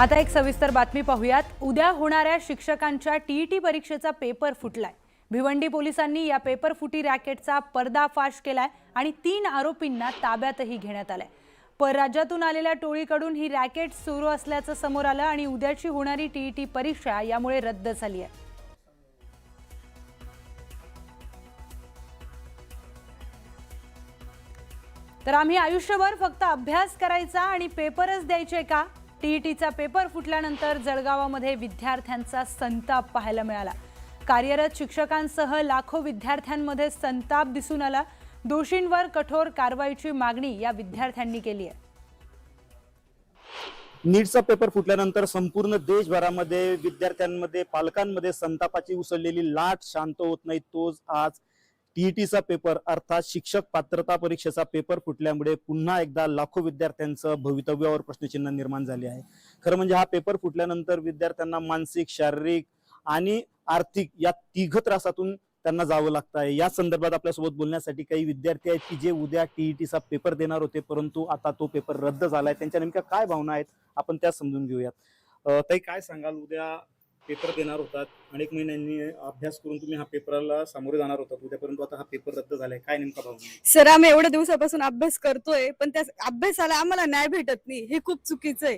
आता एक सविस्तर बातमी पाहूयात। उद्या होणाऱ्या शिक्षकांच्या टीईटी परीक्षेचा पेपर फुटलाय। भिवंडी पोलिसांनी या पेपर फुटी रॅकेटचा पर्दाफाश केलाय आणि 3 आरोपींना ताब्यातही घेण्यात आलंय। परराज्यातून आलेल्या टोळीकडून ही रॅकेट सुरू असल्याचं समोर आलं आणि उद्याची होणारी टीईटी परीक्षा यामुळे रद्द झाली आहे। तर आम्ही आयुष्यभर फक्त अभ्यास करायचा आणि पेपरच द्यायचे का? टीईटीचा पेपर फुटल्यानंतर जळगावामध्ये विद्यार्थ्यांचा संताप पाहायला मिळाला। कार्यरत शिक्षकांसह लाखो विद्यार्थ्यांमध्ये संताप दिसून आला। दोषींवर कठोर कारवाईची मागणी या विद्यार्थ्यांनी केली आहे। नीटचा पेपर फुटल्यानंतर संपूर्ण देशभरामध्ये विद्यार्थ्यांमध्ये पालकांमध्ये संतापाची उसळलेली लाट शांत होत नाही। तोच आज टीईटीचा पेपर अर्थात शिक्षक पात्रता परीक्षेचा पेपर फुटल्यामुळे पुन्हा एकदा लाखो विद्यार्थ्यांचं भवितव्यावर प्रश्नचिन्ह निर्माण झाले आहे। खरं म्हणजे हा पेपर फुटल्यानंतर विद्यार्थ्यांना मानसिक, शारीरिक आणि आर्थिक या तिघ त्रासातून त्यांना जावं लागतं आहे। या संदर्भात आपल्यासोबत बोलण्यासाठी काही विद्यार्थी आहेत की जे उद्या टीईटीचा पेपर देणार होते, परंतु आता तो पेपर रद्द झालाय। त्यांच्या नेमक्या काय भावना आहेत आपण त्या समजून घेऊयात। ताई, काय सांगाल? उद्या पेपर देणार होतात, अनेक महिन्यांनी अभ्यास करून तुम्ही हा पेपरला सामोरे जाणार होतात उद्या, परंतु आता हा पेपर रद्द झालाय, काय नेमका भावना? सर, आम्ही एवढ्या दिवसापासून अभ्यास करतोय, पण त्या अभ्यासाला आम्हाला न्याय भेटत नाही, हे खूप चुकीचं आहे।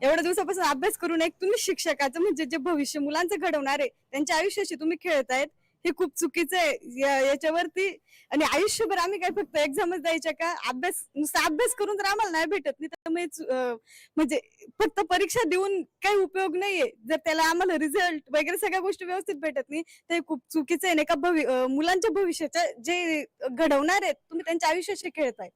एवढ्या दिवसापासून अभ्यास करून एक तुम्ही शिक्षकाचं म्हणजे जे भविष्य मुलांचं घडवणार आहे त्यांच्या आयुष्याशी तुम्ही खेळतायत, हे खूप चुकीचं आहे। याच्यावरती आणि आयुष्यभर आम्ही काय फक्त एक्झामच द्यायच्या का? नुसता अभ्यास करून जर आम्हाला नाही भेटत नाही तर म्हणजे फक्त परीक्षा देऊन काही उपयोग नाहीये। जर त्याला आम्हाला रिझल्ट वगैरे सगळ्या गोष्टी व्यवस्थित भेटत नाही तर खूप चुकीचं आहे, नाही का? मुलांच्या भविष्याच्या जे घडवणार आहेत तुम्ही त्यांच्या आयुष्याशी खेळताय।